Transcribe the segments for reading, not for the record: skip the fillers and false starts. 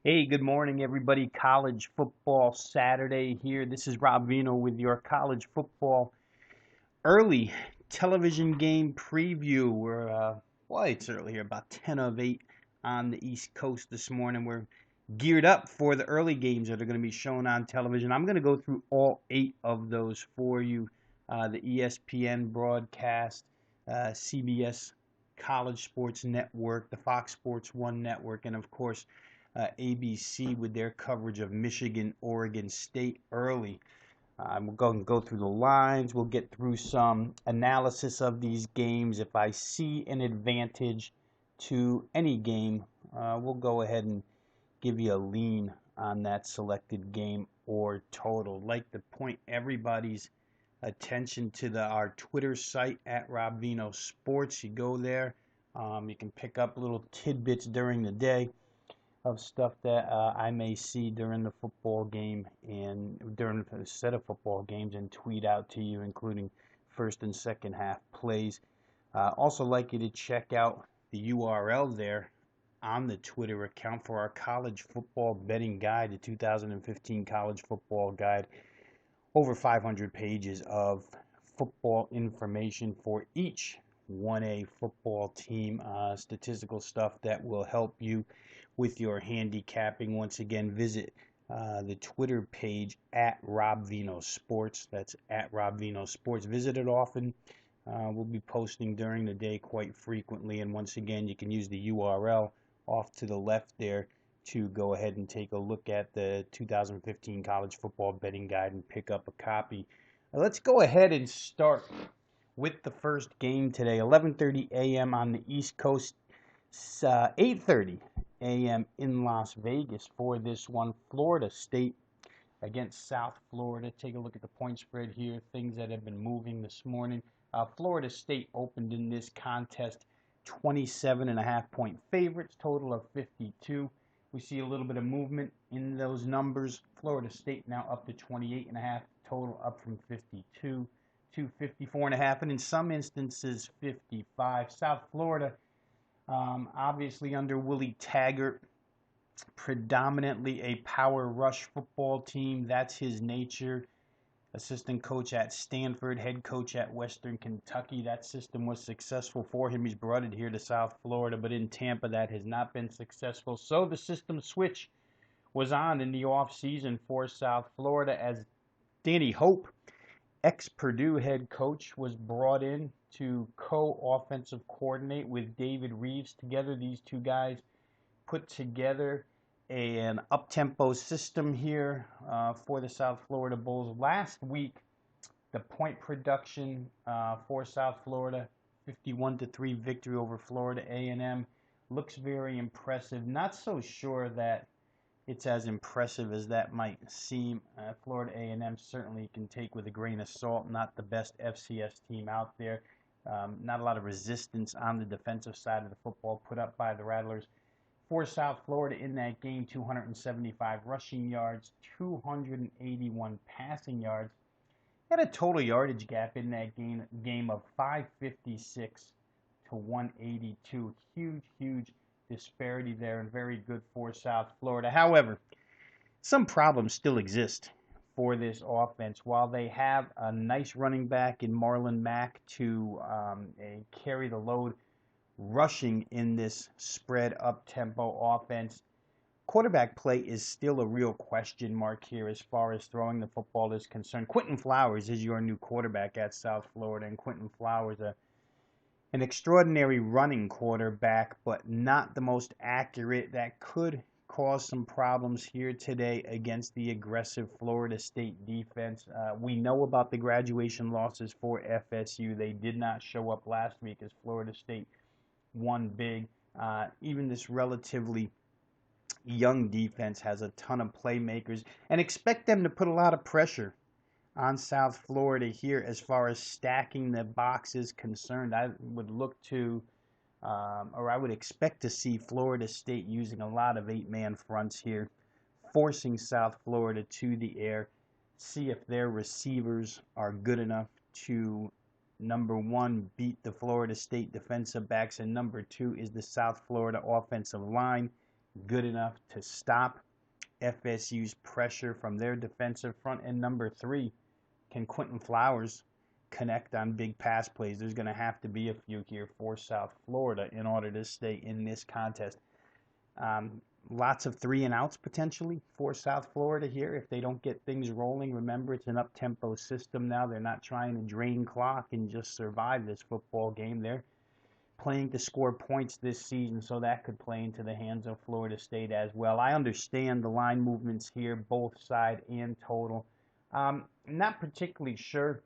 Hey, good morning, everybody. College football Saturday here. This is Rob Vino with your college football early television game preview. It's early here, about 10 of 8 on the East Coast this morning. We're geared up for the early games that are going to be shown on television. I'm going to go through all 8 of those for you. The ESPN broadcast, CBS College Sports Network, the Fox Sports 1 network, and of course, ABC with their coverage of Michigan, Oregon State early. We'll go through the lines. We'll get through some analysis of these games. If I see an advantage to any game, we'll go ahead and give you a lean on that selected game or total. I'd like to point everybody's attention to our Twitter site at Rob Vino Sports. You go there. You can pick up little tidbits during the day of stuff that I may see during the football game and during a set of football games and tweet out to you, including first and second half plays. Also like you to check out the URL there on the Twitter account for our college football betting guide, the 2015 college football guide. Over 500 pages of football information for each 1A football team, statistical stuff that will help you with your handicapping. Once again, visit the Twitter page at Rob Vino Sports. That's at Rob Vino Sports. Visit it often. We'll be posting during the day quite frequently. And once again, you can use the URL off to the left there to go ahead and take a look at the 2015 college football betting guide and pick up a copy. Let's go ahead and start with the first game today, 11:30 a.m. on the East Coast, 8:30 a.m. in Las Vegas for this one. Florida State against South Florida. Take a look at the point spread here, things that have been moving this morning. Florida State opened in this contest 27.5-point favorites, total of 52. We see a little bit of movement in those numbers. Florida State now up to 28.5, total up from 52 to 54.5, and in some instances 55. South Florida, obviously under Willie Taggart, predominantly a power rush football team. That's his nature. Assistant coach at Stanford, head coach at Western Kentucky. That system was successful for him. He's brought it here to South Florida, but in Tampa that has not been successful. So the system switch was on in the offseason for South Florida as Danny Hope, ex-Purdue head coach, was brought in to co-offensive coordinate with David Reeves. Together, these two guys put together an up-tempo system here for the South Florida Bulls. Last week, the point production for South Florida, 51-3 victory over Florida A&M, looks very impressive. Not so sure that it's as impressive as that might seem. Florida A&M certainly can take with a grain of salt. Not the best FCS team out there. Not a lot of resistance on the defensive side of the football put up by the Rattlers. For South Florida in that game, 275 rushing yards, 281 passing yards. Had a total yardage gap in that game of 556 to 182. Huge disparity there, and very good for South Florida. However, some problems still exist for this offense. While they have a nice running back in Marlon Mack to carry the load rushing in this spread up-tempo offense, quarterback play is still a real question mark here as far as throwing the football is concerned. Quentin Flowers is your new quarterback at South Florida, and Quentin Flowers, an extraordinary running quarterback, but not the most accurate. That could cause some problems here today against the aggressive Florida State defense. We know about the graduation losses for FSU. They did not show up last week as Florida State won big. Even this relatively young defense has a ton of playmakers, and expect them to put a lot of pressure on South Florida here as far as stacking the box is concerned. I would look to, or I would expect to see Florida State using a lot of 8-man fronts here, forcing South Florida to the air, see if their receivers are good enough to, number one, beat the Florida State defensive backs, and number two is the South Florida offensive line good enough to stop FSU's pressure from their defensive front? And number three, can Quentin Flowers connect on big pass plays? There's going to have to be a few here for South Florida in order to stay in this contest. Lots of 3-and-outs potentially for South Florida here if they don't get things rolling. Remember, it's an up-tempo system now. They're not trying to drain clock and just survive this football game. They're playing to score points this season, so that could play into the hands of Florida State as well. I understand the line movements here, both side and total. Not particularly sure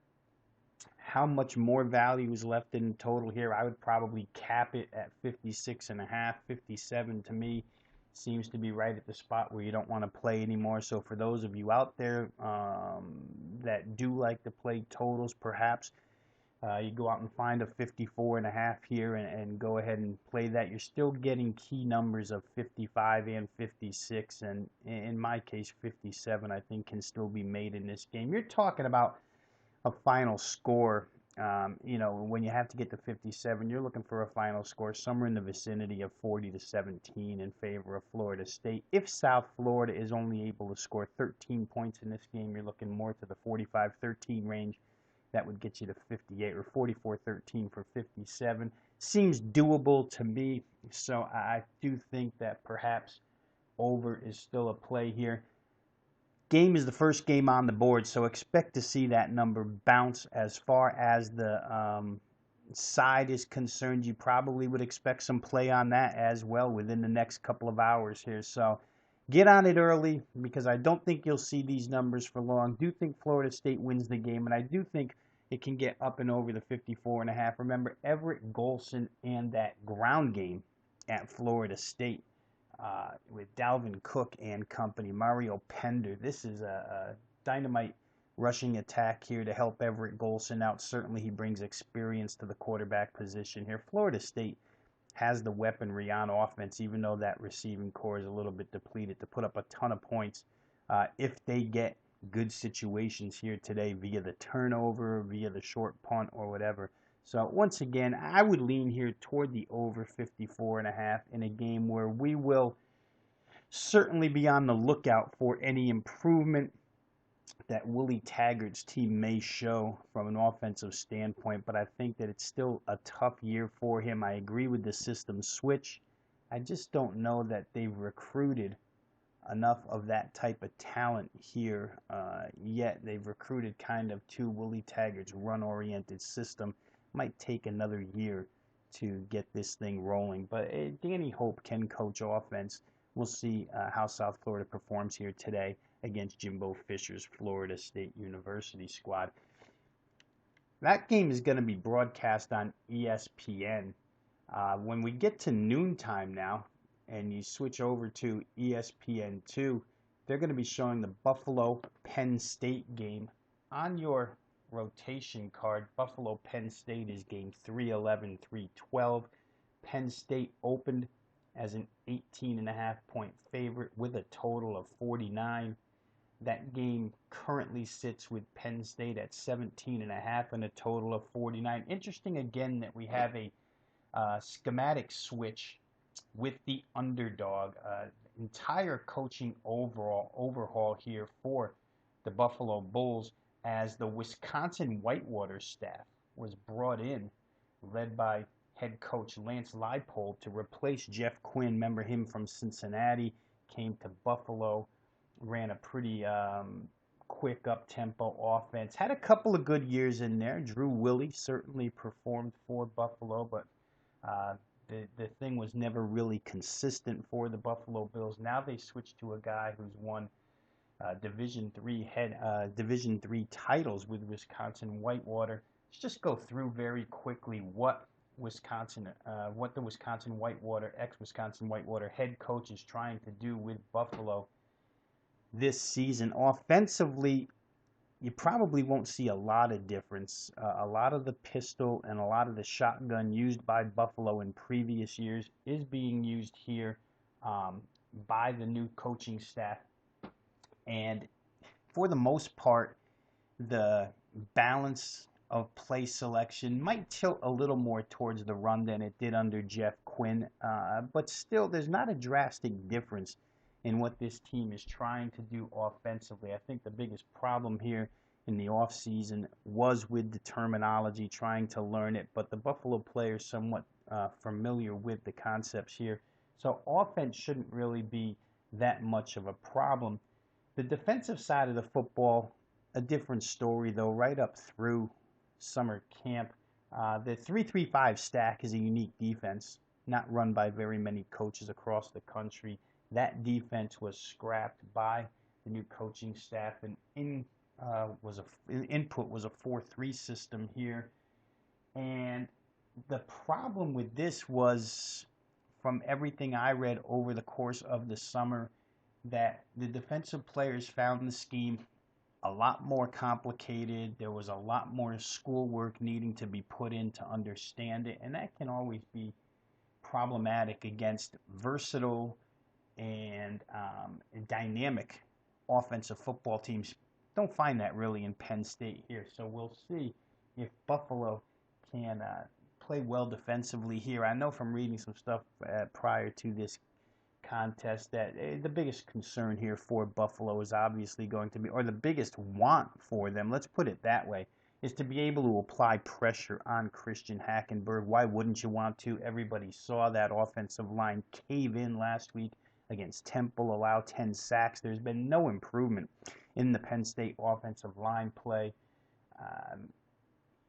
how much more value is left in total here. I would probably cap it at 56.5, 57 to me seems to be right at the spot where you don't want to play anymore. So for those of you out there that do like to play totals, perhaps you go out and find a 54.5 here and go ahead and play that. You're still getting key numbers of 55 and 56, and in my case 57 I think can still be made in this game. You're talking about a final score, when you have to get to 57, you're looking for a final score somewhere in the vicinity of 40-17 in favor of Florida State. If South Florida is only able to score 13 points in this game, you're looking more to the 45-13 range. That would get you to 58, or 44-13 for 57. Seems doable to me, so I do think that perhaps over is still a play here. Game is the first game on the board, so expect to see that number bounce. As far as the side is concerned, you probably would expect some play on that as well within the next couple of hours here. So get on it early, because I don't think you'll see these numbers for long. Do think Florida State wins the game, and I do think it can get up and over the 54.5. Remember, Everett Golson and that ground game at Florida State. With Dalvin Cook and company, Mario Pender. This is a dynamite rushing attack here to help Everett Golson out. Certainly he brings experience to the quarterback position here. Florida State has the weaponry on offense, even though that receiving core is a little bit depleted, to put up a ton of points if they get good situations here today via the turnover, via the short punt, or whatever. So once again, I would lean here toward the over 54.5 in a game where we will certainly be on the lookout for any improvement that Willie Taggart's team may show from an offensive standpoint, but I think that it's still a tough year for him. I agree with the system switch. I just don't know that they've recruited enough of that type of talent here yet. They've recruited kind of to Willie Taggart's run-oriented system. Might take another year to get this thing rolling, but Danny Hope can coach offense. We'll see how South Florida performs here today against Jimbo Fisher's Florida State University squad. That game is going to be broadcast on ESPN. When we get to noontime now, and you switch over to ESPN2, they're going to be showing the Buffalo-Penn State game on your rotation card. Buffalo-Penn State is game 311, 312. Penn State opened as an 18.5 point favorite with a total of 49. That game currently sits with Penn State at 17.5 and a total of 49. Interesting again that we have a schematic switch with the underdog. Entire coaching overhaul here for the Buffalo Bulls, as the Wisconsin Whitewater staff was brought in, led by head coach Lance Leipold, to replace Jeff Quinn. Remember him from Cincinnati, came to Buffalo, ran a pretty quick up-tempo offense. Had a couple of good years in there. Drew Willie certainly performed for Buffalo, but the thing was never really consistent for the Buffalo Bills. Now they switched to a guy who's won Division III titles with Wisconsin Whitewater. Let's just go through very quickly what the Wisconsin Whitewater, ex-Wisconsin Whitewater head coach is trying to do with Buffalo this season. Offensively, you probably won't see a lot of difference. A lot of the pistol and a lot of the shotgun used by Buffalo in previous years is being used here by the new coaching staff. And for the most part, the balance of play selection might tilt a little more towards the run than it did under Jeff Quinn, but still, there's not a drastic difference in what this team is trying to do offensively. I think the biggest problem here in the offseason was with the terminology, trying to learn it, but the Buffalo players somewhat familiar with the concepts here. So offense shouldn't really be that much of a problem. The defensive side of the football, a different story though, right up through summer camp. The 3-3-5 stack is a unique defense, not run by very many coaches across the country. That defense was scrapped by the new coaching staff, and input was a 4-3 system here. And the problem with this was, from everything I read over the course of the summer, that the defensive players found the scheme a lot more complicated. There was a lot more schoolwork needing to be put in to understand it, and that can always be problematic against versatile and dynamic offensive football teams. Don't find that really in Penn State here, so we'll see if Buffalo can play well defensively here. I know from reading some stuff prior to this contest that the biggest concern here for Buffalo is obviously going to be, or the biggest want for them, let's put it that way, is to be able to apply pressure on Christian Hackenberg. Why wouldn't you want to? Everybody saw that offensive line cave in last week against Temple, allow 10 sacks. There's been no improvement in the Penn State offensive line play.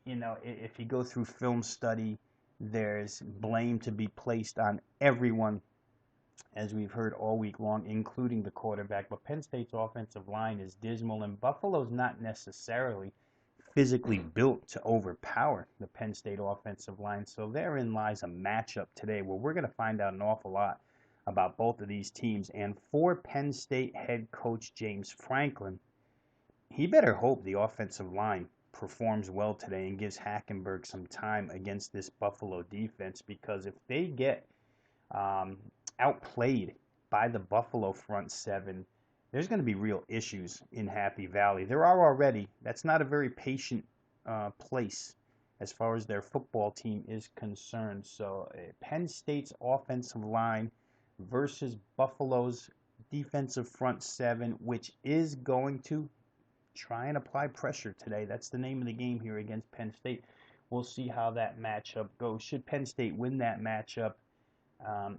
If you go through film study, there's blame to be placed on everyone, as we've heard all week long, including the quarterback. But Penn State's offensive line is dismal, and Buffalo's not necessarily physically built to overpower the Penn State offensive line. So therein lies a matchup today where we're going to find out an awful lot about both of these teams. And for Penn State head coach James Franklin, he better hope the offensive line performs well today and gives Hackenberg some time against this Buffalo defense, because if they get outplayed by the Buffalo front seven, there's going to be real issues in Happy Valley. There are already. That's not a very patient place as far as their football team is concerned. So Penn State's offensive line versus Buffalo's defensive front seven, which is going to try and apply pressure today. That's the name of the game here against Penn State. We'll see how that matchup goes. Should Penn State win that matchup,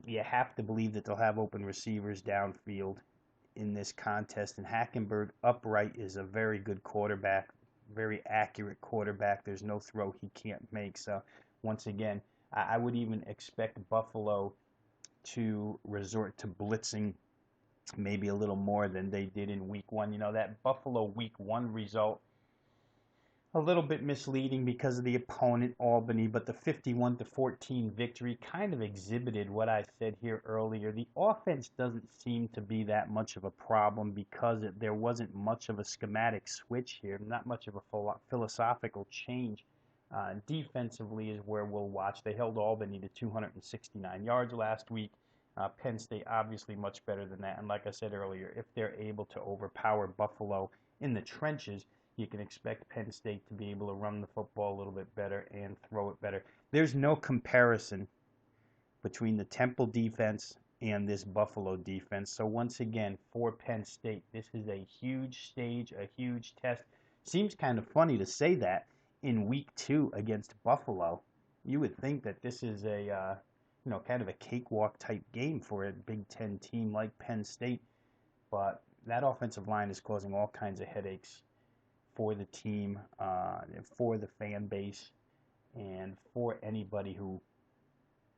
you have to believe that they'll have open receivers downfield in this contest. And Hackenberg upright is a very good quarterback, very accurate quarterback. There's no throw he can't make. So once again, I would even expect Buffalo to resort to blitzing maybe a little more than they did in week one. That Buffalo week one result, a little bit misleading because of the opponent, Albany, but the 51-14 victory kind of exhibited what I said here earlier. The offense doesn't seem to be that much of a problem because there wasn't much of a schematic switch here, not much of a philosophical change. Defensively is where we'll watch. They held Albany to 269 yards last week. Penn State obviously much better than that. And like I said earlier, if they're able to overpower Buffalo in the trenches, you can expect Penn State to be able to run the football a little bit better and throw it better. There's no comparison between the Temple defense and this Buffalo defense. So once again, for Penn State, this is a huge stage, a huge test. Seems kind of funny to say that in week two against Buffalo. You would think that this is a kind of a cakewalk type game for a Big Ten team like Penn State, but that offensive line is causing all kinds of headaches for the team, for the fan base, and for anybody who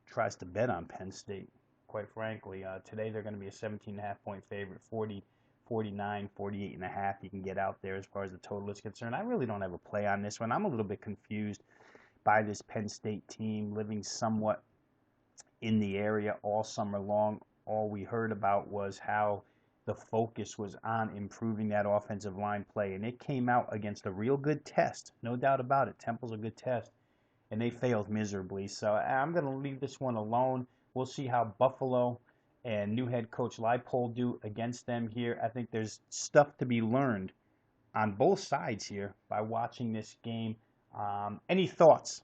tries to bet on Penn State. Quite frankly, today they're going to be a 17.5-point favorite, 40, 49, 48.5. You can get out there as far as the total is concerned. I really don't have a play on this one. I'm a little bit confused by this Penn State team living somewhat in the area all summer long. All we heard about was how the focus was on improving that offensive line play, and it came out against a real good test, no doubt about it. Temple's a good test, and they failed miserably. So I'm going to leave this one alone. We'll see how Buffalo and new head coach Leipold do against them here. I think there's stuff to be learned on both sides here by watching this game. Any thoughts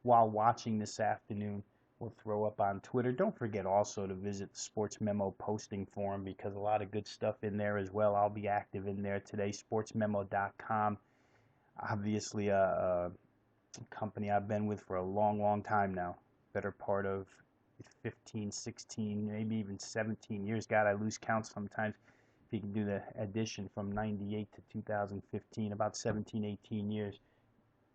while watching this afternoon? We'll throw up on Twitter. Don't forget also to visit the Sports Memo posting forum because a lot of good stuff in there as well. I'll be active in there today, sportsmemo.com. Obviously, a company I've been with for a long, long time now. Better part of 15, 16, maybe even 17 years. God, I lose count sometimes. If you can do the addition from 98 to 2015, about 17, 18 years.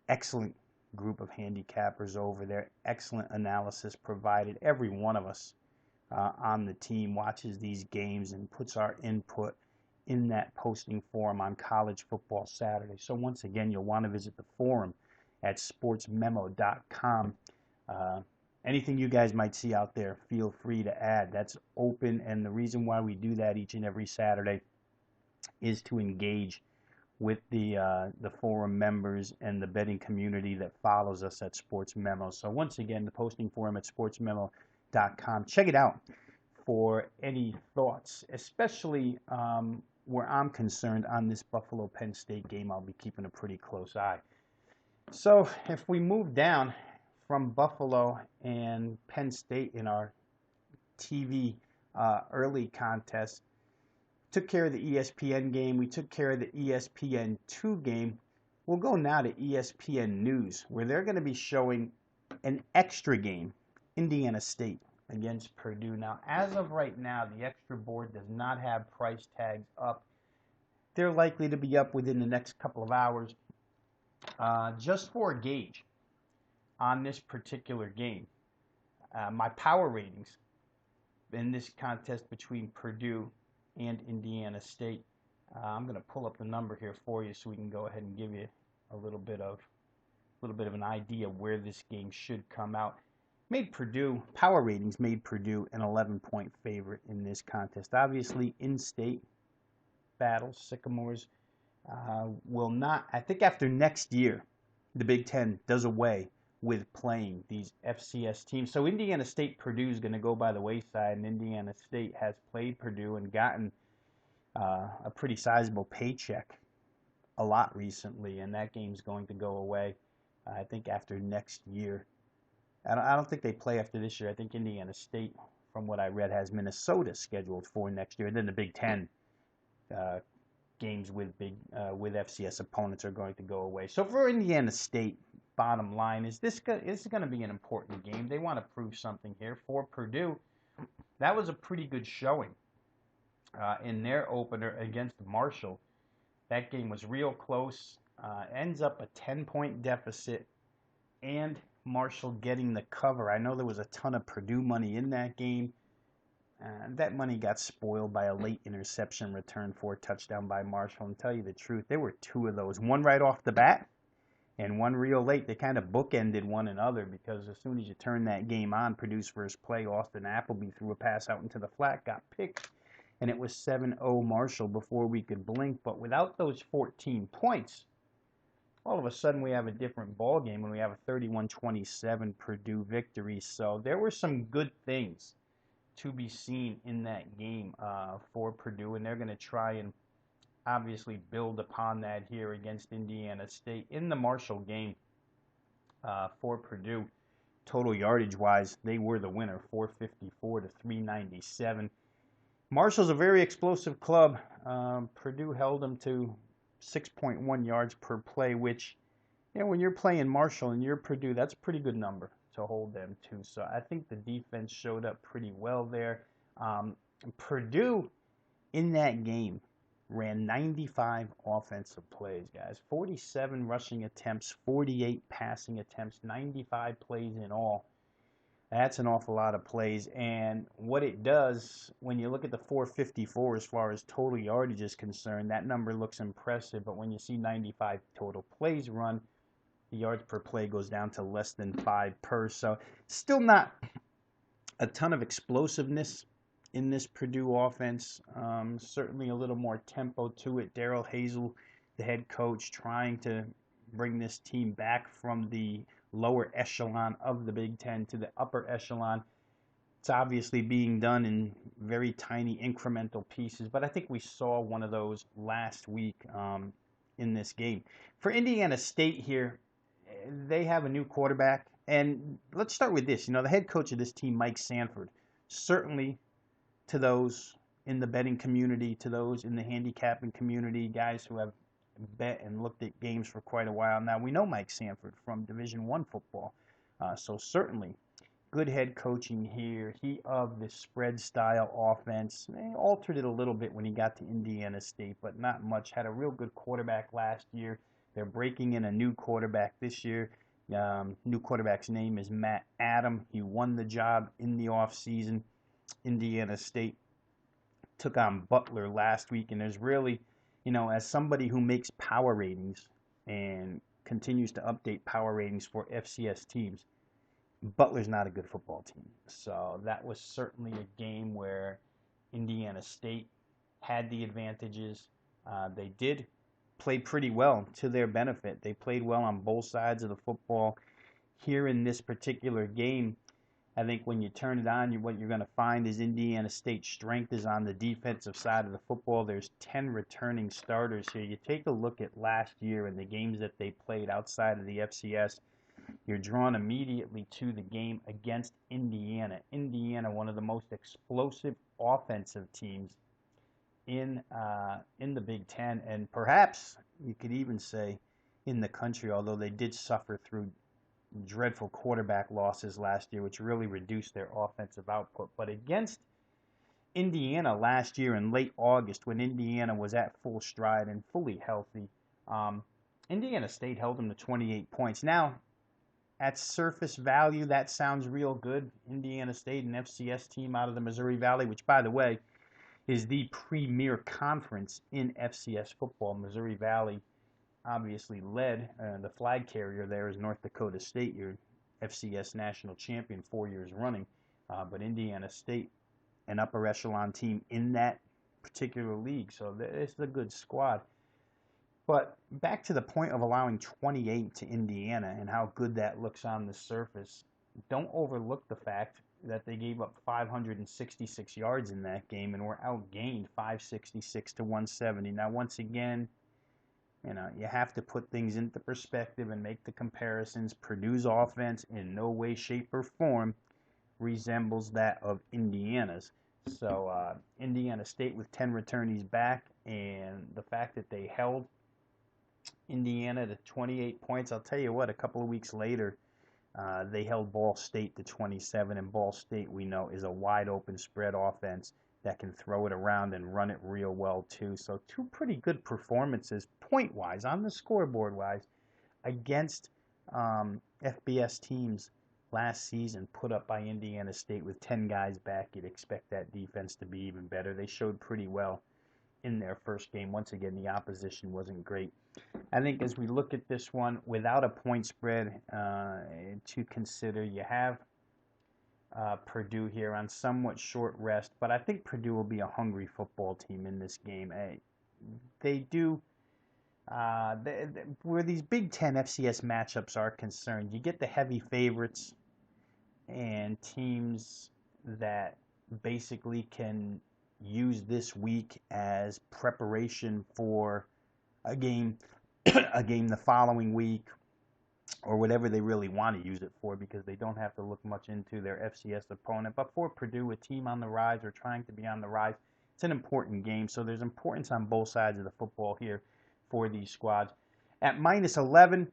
Excellent group of handicappers over there. Excellent analysis provided. Every one of us on the team watches these games and puts our input in that posting forum on College Football Saturday. So once again, you'll want to visit the forum at sportsmemo.com. Anything you guys might see out there, feel free to add. That's open, and the reason why we do that each and every Saturday is to engage with the forum members and the betting community that follows us at Sports Memo. So once again, the posting forum at sportsmemo.com. Check it out for any thoughts, especially where I'm concerned on this Buffalo-Penn State game. I'll be keeping a pretty close eye. So if we move down from Buffalo and Penn State in our TV early contest, took care of the ESPN game. We took care of the ESPN2 game. We'll go now to ESPN News, where they're going to be showing an extra game, Indiana State against Purdue. Now, as of right now, the extra board does not have price tags up. They're likely to be up within the next couple of hours. Just for a gauge on this particular game, my power ratings in this contest between Purdue and Indiana State. I'm going to pull up the number here for you so we can go ahead and give you a little bit of an idea where this game should come out. Power ratings made Purdue an 11-point favorite in this contest. Obviously, in-state battles, Sycamores will not. I think after next year, the Big Ten does away with playing these FCS teams. So Indiana State, Purdue is going to go by the wayside, and Indiana State has played Purdue and gotten a pretty sizable paycheck a lot recently, and that game's going to go away, I think, after next year. I don't think they play after this year. I think Indiana State, from what I read, has Minnesota scheduled for next year. And then the Big Ten games with FCS opponents are going to go away. So for Indiana State, bottom line is this is going to be an important game. They want to prove something here. For Purdue, that was a pretty good showing in their opener against Marshall. That game was real close. Ends up a 10-point deficit, and Marshall getting the cover. I know there was a ton of Purdue money in that game. That money got spoiled by a late interception return for a touchdown by Marshall. And tell you the truth, there were two of those. One right off the bat, and one real late. They kind of bookended one another because as soon as you turn that game on, Purdue's first play, Austin Appleby threw a pass out into the flat, got picked, and it was 7-0 Marshall before we could blink. But without those 14 points, all of a sudden we have a different ball game when we have a 31-27 Purdue victory. So there were some good things to be seen in that game for Purdue, and they're going to try and obviously build upon that here against Indiana State. In the Marshall game for Purdue, total yardage wise, they were the winner, 454 to 397. Marshall's a very explosive club. Purdue held them to 6.1 yards per play, which, when you're playing Marshall and you're Purdue, that's a pretty good number to hold them to. So I think the defense showed up pretty well there. Purdue in that game ran 95 offensive plays, guys. 47 rushing attempts, 48 passing attempts, 95 plays in all. That's an awful lot of plays. And what it does, when you look at the 454 as far as total yardage is concerned, that number looks impressive. But when you see 95 total plays run, the yards per play goes down to less than 5 per. So still not a ton of explosiveness in this Purdue offense. Certainly a little more tempo to it. Darrell Hazel, the head coach, trying to bring this team back from the lower echelon of the Big Ten to the upper echelon. It's obviously being done in very tiny incremental pieces, but I think we saw one of those last week in this game. For Indiana State here, they have a new quarterback. And let's start with this. The head coach of this team, Mike Sanford, certainly to those in the betting community, to those in the handicapping community, guys who have bet and looked at games for quite a while now. We know Mike Sanford from Division One football, so certainly good head coaching here. He of the spread style offense. He altered it a little bit when he got to Indiana State, but not much. Had a real good quarterback last year. They're breaking in a new quarterback this year. New quarterback's name is Matt Adam. He won the job in the offseason. Indiana State took on Butler last week, and there's really, as somebody who makes power ratings and continues to update power ratings for FCS teams, Butler's not a good football team. So that was certainly a game where Indiana State had the advantages. They did play pretty well to their benefit. They played well on both sides of the football. Here in this particular game, I think when you turn it on, what you're going to find is Indiana State's strength is on the defensive side of the football. There's 10 returning starters here. You take a look at last year and the games that they played outside of the FCS, you're drawn immediately to the game against Indiana. Indiana, one of the most explosive offensive teams in the Big Ten, and perhaps you could even say in the country, although they did suffer through dreadful quarterback losses last year, which really reduced their offensive output. But against Indiana last year in late August, when Indiana was at full stride and fully healthy, Indiana State held them to 28 points. Now, at surface value, that sounds real good. Indiana State, an FCS team out of the Missouri Valley, which, by the way, is the premier conference in FCS football. Missouri Valley obviously led. The flag carrier there is North Dakota State, your FCS national champion 4 years running. But Indiana State, an upper echelon team in that particular league. So it's a good squad. But back to the point of allowing 28 to Indiana and how good that looks on the surface, don't overlook the fact that they gave up 566 yards in that game and were outgained 566 to 170. Now, once again, you have to put things into perspective and make the comparisons. Purdue's offense in no way, shape, or form resembles that of Indiana's. So Indiana State with 10 returnees back, and the fact that they held Indiana to 28 points, I'll tell you what, a couple of weeks later, they held Ball State to 27, and Ball State, we know, is a wide-open spread offense that can throw it around and run it real well, too. So two pretty good performances, point-wise, on the scoreboard-wise, against FBS teams last season, put up by Indiana State with 10 guys back. You'd expect that defense to be even better. They showed pretty well in their first game. Once again, the opposition wasn't great. I think as we look at this one, without a point spread to consider, you have Purdue here on somewhat short rest, but I think Purdue will be a hungry football team in this game. They do, where these Big Ten FCS matchups are concerned, you get the heavy favorites and teams that basically can use this week as preparation for a game, a game the following week, or whatever they really want to use it for, because they don't have to look much into their FCS opponent. But for Purdue, a team on the rise or trying to be on the rise, it's an important game. So there's importance on both sides of the football here for these squads. At minus 11,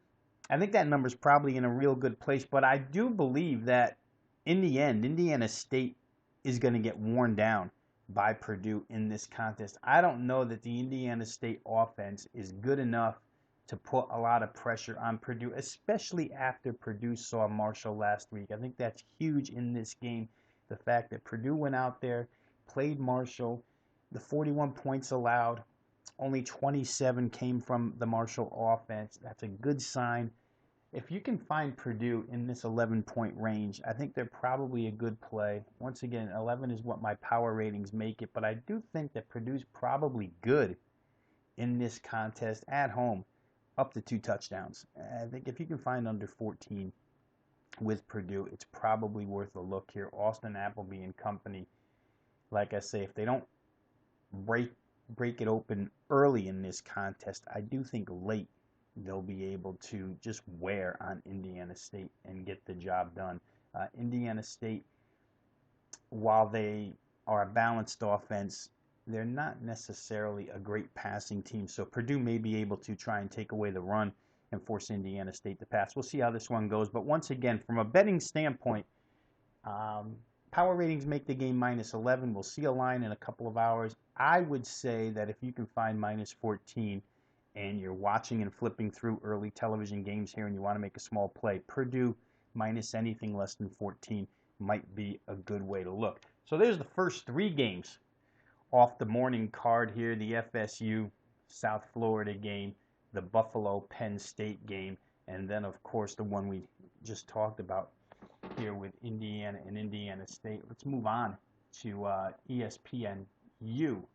I think that number's probably in a real good place, but I do believe that in the end, Indiana State is going to get worn down by Purdue in this contest. I don't know that the Indiana State offense is good enough to put a lot of pressure on Purdue, especially after Purdue saw Marshall last week. I think that's huge in this game. The fact that Purdue went out there, played Marshall, the 41 points allowed, only 27 came from the Marshall offense. That's a good sign. If you can find Purdue in this 11-point range, I think they're probably a good play. Once again, 11 is what my power ratings make it, but I do think that Purdue's probably good in this contest at home, up to 2 touchdowns. I think if you can find under 14 with Purdue, it's probably worth a look here. Austin Appleby and company, like I say, if they don't break it open early in this contest, I do think late they'll be able to just wear on Indiana State and get the job done. Indiana State, while they are a balanced offense, they're not necessarily a great passing team. So Purdue may be able to try and take away the run and force Indiana State to pass. We'll see how this one goes. But once again, from a betting standpoint, power ratings make the game -11. We'll see a line in a couple of hours. I would say that if you can find -14 and you're watching and flipping through early television games here and you want to make a small play, Purdue minus anything less than 14 might be a good way to look. So there's the first three games off the morning card here: the FSU South Florida game, the Buffalo Penn State game, and then of course the one we just talked about here with Indiana and Indiana State. Let's move on to ESPNU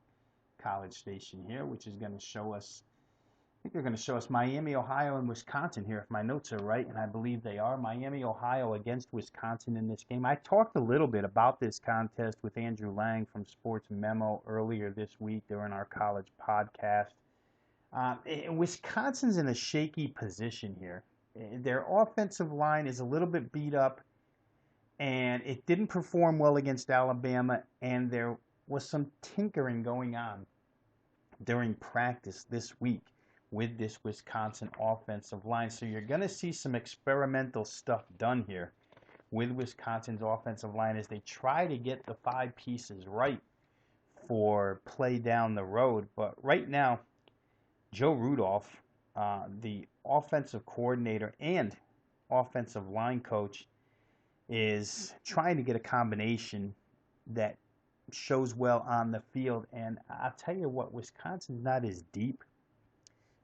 College Station here, which is going to show us, I think they're going to show us Miami, Ohio, and Wisconsin here, if my notes are right, and I believe they are. Miami, Ohio against Wisconsin in this game. I talked a little bit about this contest with Andrew Lang from Sports Memo earlier this week during our college podcast. Wisconsin's in a shaky position here. Their offensive line is a little bit beat up, and it didn't perform well against Alabama, and there was some tinkering going on during practice this week with this Wisconsin offensive line. So you're going to see some experimental stuff done here with Wisconsin's offensive line as they try to get the five pieces right for play down the road. But right now, Joe Rudolph, the offensive coordinator and offensive line coach, is trying to get a combination that shows well on the field. And I'll tell you what, Wisconsin's not as deep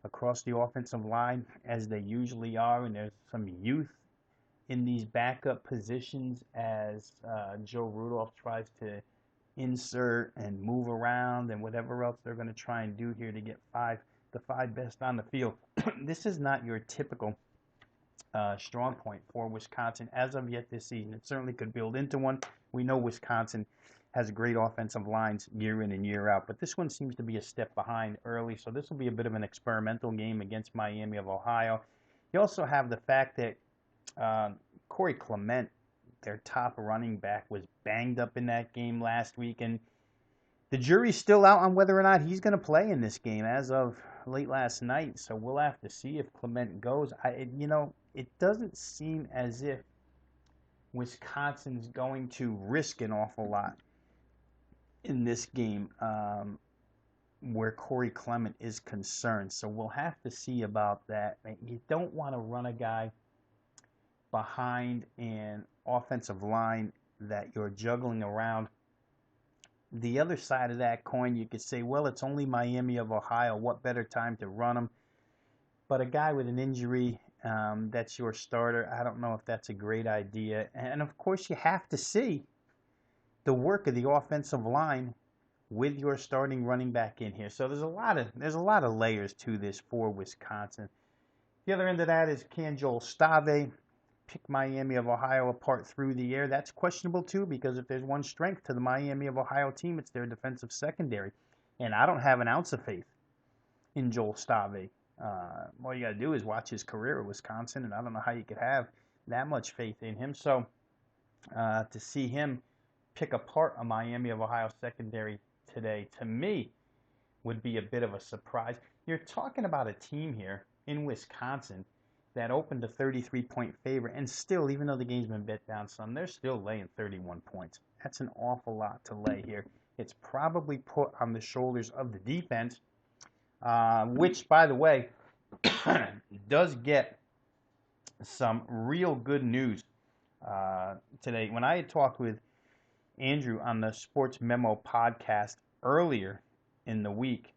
across the offensive line as they usually are, and there's some youth in these backup positions as Joe Rudolph tries to insert and move around and whatever else they're going to try and do here to get the five best on the field. This is not your typical strong point for Wisconsin as of yet this season. It certainly could build into one. We know Wisconsin has great offensive lines year in and year out, but this one seems to be a step behind early, so this will be a bit of an experimental game against Miami of Ohio. You also have the fact that Corey Clement, their top running back, was banged up in that game last week, and the jury's still out on whether or not he's going to play in this game as of late last night, so we'll have to see if Clement goes. It doesn't seem as if Wisconsin's going to risk an awful lot in this game where Corey Clement is concerned. So we'll have to see about that. You don't want to run a guy behind an offensive line that you're juggling around. The other side of that coin, you could say, well, it's only Miami of Ohio. What better time to run them? But a guy with an injury, that's your starter. I don't know if that's a great idea. And of course, you have to see the work of the offensive line with your starting running back in here. So there's a lot of layers to this for Wisconsin. The other end of that is, can Joel Stave pick Miami of Ohio apart through the air? That's questionable too, because if there's one strength to the Miami of Ohio team, it's their defensive secondary. And I don't have an ounce of faith in Joel Stave. All you got to do is watch his career at Wisconsin, and I don't know how you could have that much faith in him. So to see him pick apart a Miami of Ohio secondary today, to me, would be a bit of a surprise. You're talking about a team here in Wisconsin that opened a 33-point favorite, and still, even though the game's been bet down some, they're still laying 31 points. That's an awful lot to lay here. It's probably put on the shoulders of the defense, which, by the way, does get some real good news today. When I had talked with Andrew on the Sports Memo podcast earlier in the week,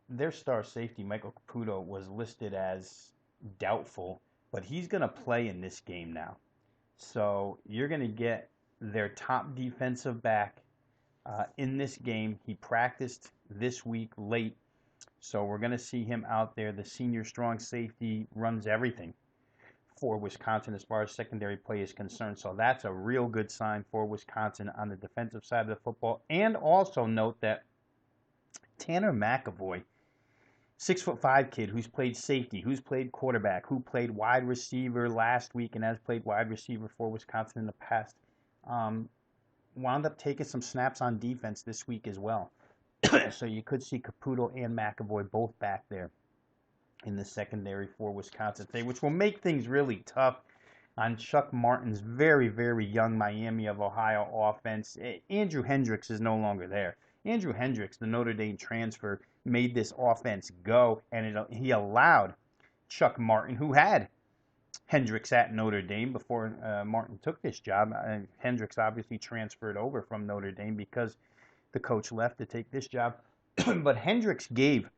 their star safety, Michael Caputo, was listed as doubtful, but he's going to play in this game now. So you're going to get their top defensive back in this game. He practiced this week late, so we're going to see him out there. The senior strong safety runs everything for Wisconsin as far as secondary play is concerned. So that's a real good sign for Wisconsin on the defensive side of the football. And also note that Tanner McAvoy 6'5" kid who's played safety, who's played quarterback, who played wide receiver last week and has played wide receiver for Wisconsin in the past. Wound up taking some snaps on defense this week as well. So you could see Caputo and McAvoy both back there in the secondary for Wisconsin State, which will make things really tough on Chuck Martin's very, very young Miami of Ohio offense. Andrew Hendricks is no longer there. Andrew Hendricks, the Notre Dame transfer, made this offense go, and he allowed Chuck Martin, who had Hendricks at Notre Dame before Martin took this job. Hendricks obviously transferred over from Notre Dame because the coach left to take this job. But Hendricks gave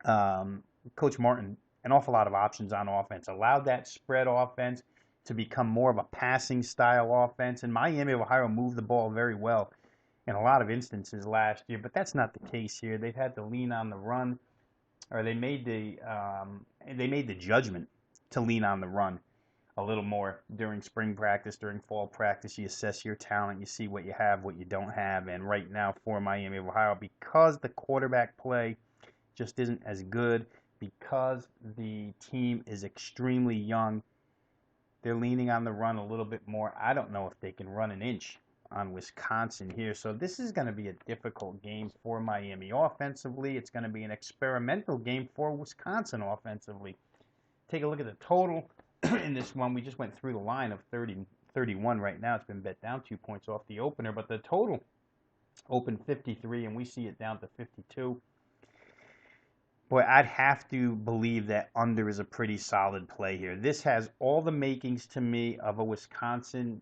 Coach Martin an awful lot of options on offense, allowed that spread offense to become more of a passing style offense. And Miami of Ohio moved the ball very well in a lot of instances last year, but that's not the case here. They've had to lean on the run, or they made the judgment to lean on the run a little more during spring practice, during fall practice. You assess your talent, you see what you have, what you don't have, and right now for Miami of Ohio, because the quarterback play just isn't as good, because the team is extremely young, they're leaning on the run a little bit more. I don't know if they can run an inch on Wisconsin here. So this is going to be a difficult game for Miami offensively. It's going to be an experimental game for Wisconsin offensively. Take a look at the total in this one. We just went through the line of 30-31 right now. It's been bet down 2 points off the opener, but the total opened 53, and we see it down to 52. Boy, I'd have to believe that under is a pretty solid play here. This has all the makings to me of a Wisconsin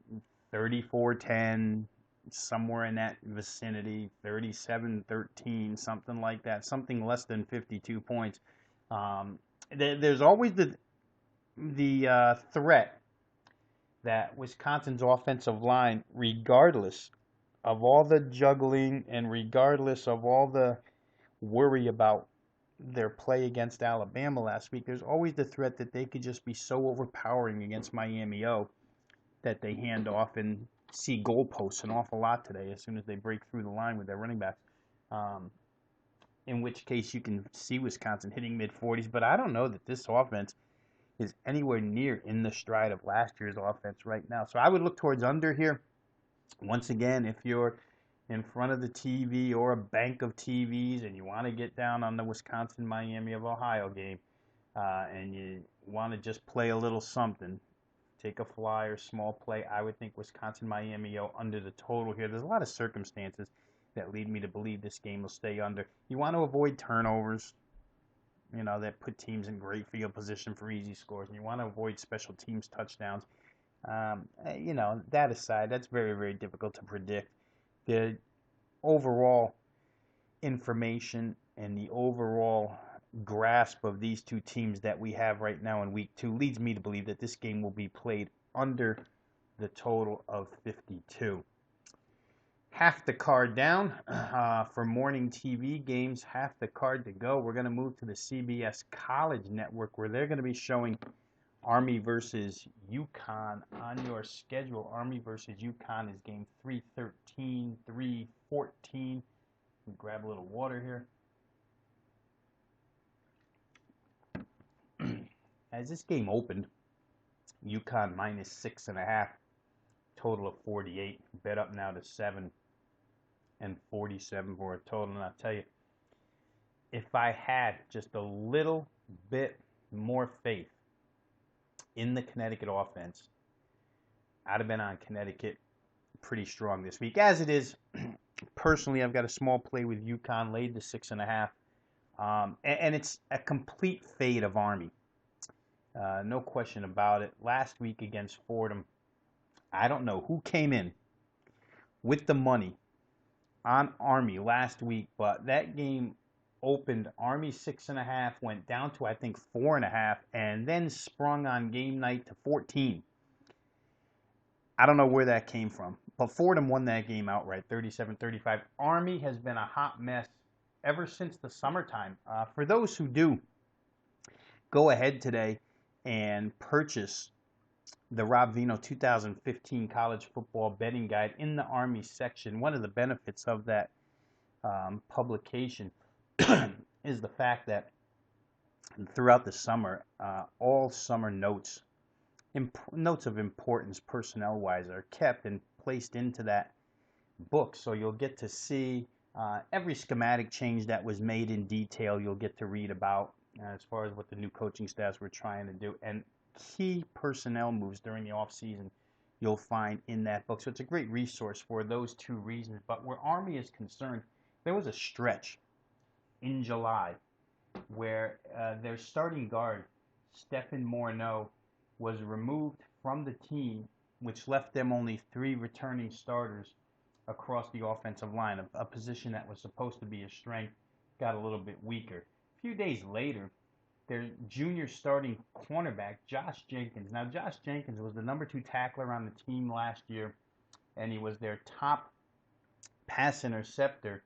34-10, somewhere in that vicinity, 37-13, something like that, something less than 52 points. There's always the threat that Wisconsin's offensive line, regardless of all the juggling and regardless of all the worry about their play against Alabama last week, there's always the threat that they could just be so overpowering against Miami O that they hand off and see goalposts an awful lot today as soon as they break through the line with their running backs. In which case you can see Wisconsin hitting mid-40s, but I don't know that this offense is anywhere near in the stride of last year's offense right now. So I would look towards under here. Once again, if you're in front of the TV or a bank of TVs and you want to get down on the Wisconsin-Miami of Ohio game and you want to just play a little something, take a flyer, small play, I would think Wisconsin-Miami under the total here. There's a lot of circumstances that lead me to believe this game will stay under. You want to avoid turnovers, that put teams in great field position for easy scores, and you want to avoid special teams touchdowns. That aside, that's very, very difficult to predict. The overall information and the overall grasp of these two teams that we have right now in week 2 leads me to believe that this game will be played under the total of 52. Half the card down for morning TV games, half the card to go. We're going to move to the CBS College Network, where they're going to be showing Army versus UConn on your schedule. Army versus UConn is game 313, 314. Grab a little water here. As this game opened, UConn minus 6.5, total of 48. Bet up now to 7 and 47 for a total. And I'll tell you, if I had just a little bit more faith in the Connecticut offense, I'd have been on Connecticut pretty strong this week. As it is, personally, I've got a small play with UConn, laid the 6.5. And it's a complete fade of Army. No question about it. Last week against Fordham, I don't know who came in with the money on Army last week, but that game opened Army 6.5, went down to I think 4.5, and then sprung on game night to 14. I don't know where that came from, but Fordham won that game outright, 37-35. Army has been a hot mess ever since the summertime. For those who do, go ahead today and purchase the Rob Vino 2015 College Football Betting Guide in the Army section. One of the benefits of that publication is the fact that throughout the summer, all summer notes, notes of importance personnel-wise are kept and placed into that book. So you'll get to see every schematic change that was made in detail. You'll get to read about as far as what the new coaching staffs were trying to do. And key personnel moves during the offseason you'll find in that book. So it's a great resource for those two reasons. But where Army is concerned, there was a stretch in July where their starting guard, Stephen Morneau, was removed from the team, which left them only 3 returning starters across the offensive line. A position that was supposed to be a strength got a little bit weaker. A few days later, their junior starting cornerback, Josh Jenkins. Now, Josh Jenkins was the number 2 tackler on the team last year, and he was their top pass interceptor.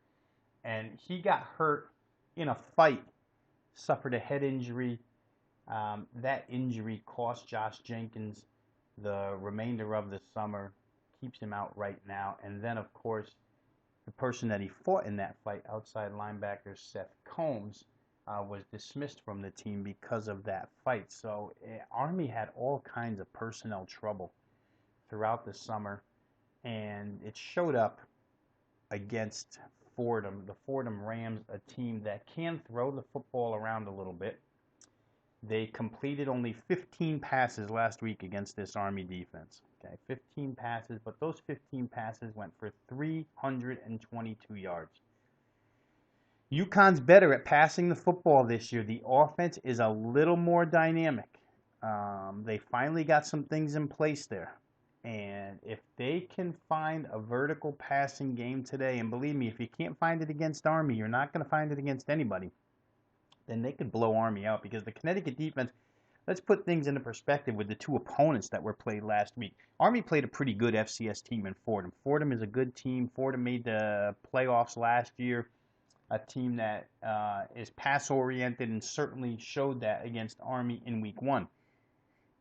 And he got hurt in a fight, suffered a head injury. That injury cost Josh Jenkins the remainder of the summer, keeps him out right now. And then, of course, the person that he fought in that fight, outside linebacker Seth Combs, was dismissed from the team because of that fight. So Army had all kinds of personnel trouble throughout the summer, and it showed up against Fordham, the Fordham Rams, a team that can throw the football around a little bit. They completed only 15 passes last week against this Army defense. Okay, 15 passes, but those 15 passes went for 322 yards. UConn's better at passing the football this year. The offense is a little more dynamic. They finally got some things in place there. And if they can find a vertical passing game today, and believe me, if you can't find it against Army, you're not going to find it against anybody, then they could blow Army out. Because the Connecticut defense, let's put things into perspective with the 2 opponents that were played last week. Army played a pretty good FCS team in Fordham. Fordham is a good team. Fordham made the playoffs last year. A team that is pass-oriented and certainly showed that against Army in Week 1.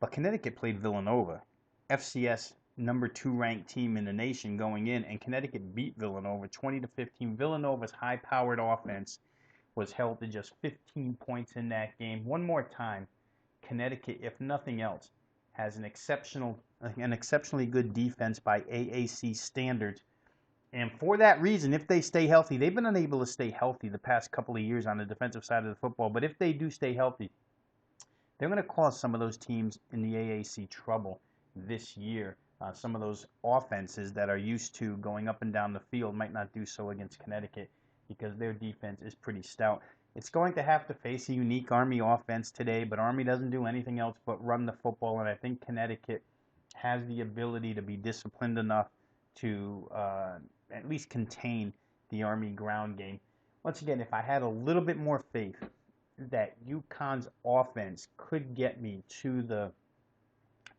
But Connecticut played Villanova, FCS number 2 ranked team in the nation going in, and Connecticut beat Villanova 20-15. Villanova's high-powered offense was held to just 15 points in that game. One more time, Connecticut, if nothing else, has an exceptionally good defense by AAC standards. And for that reason, if they stay healthy, they've been unable to stay healthy the past couple of years on the defensive side of the football. But if they do stay healthy, they're going to cause some of those teams in the AAC trouble this year. Some of those offenses that are used to going up and down the field might not do so against Connecticut because their defense is pretty stout. It's going to have to face a unique Army offense today, but Army doesn't do anything else but run the football, and I think Connecticut has the ability to be disciplined enough to at least contain the Army ground game. Once again, if I had a little bit more faith that UConn's offense could get me to the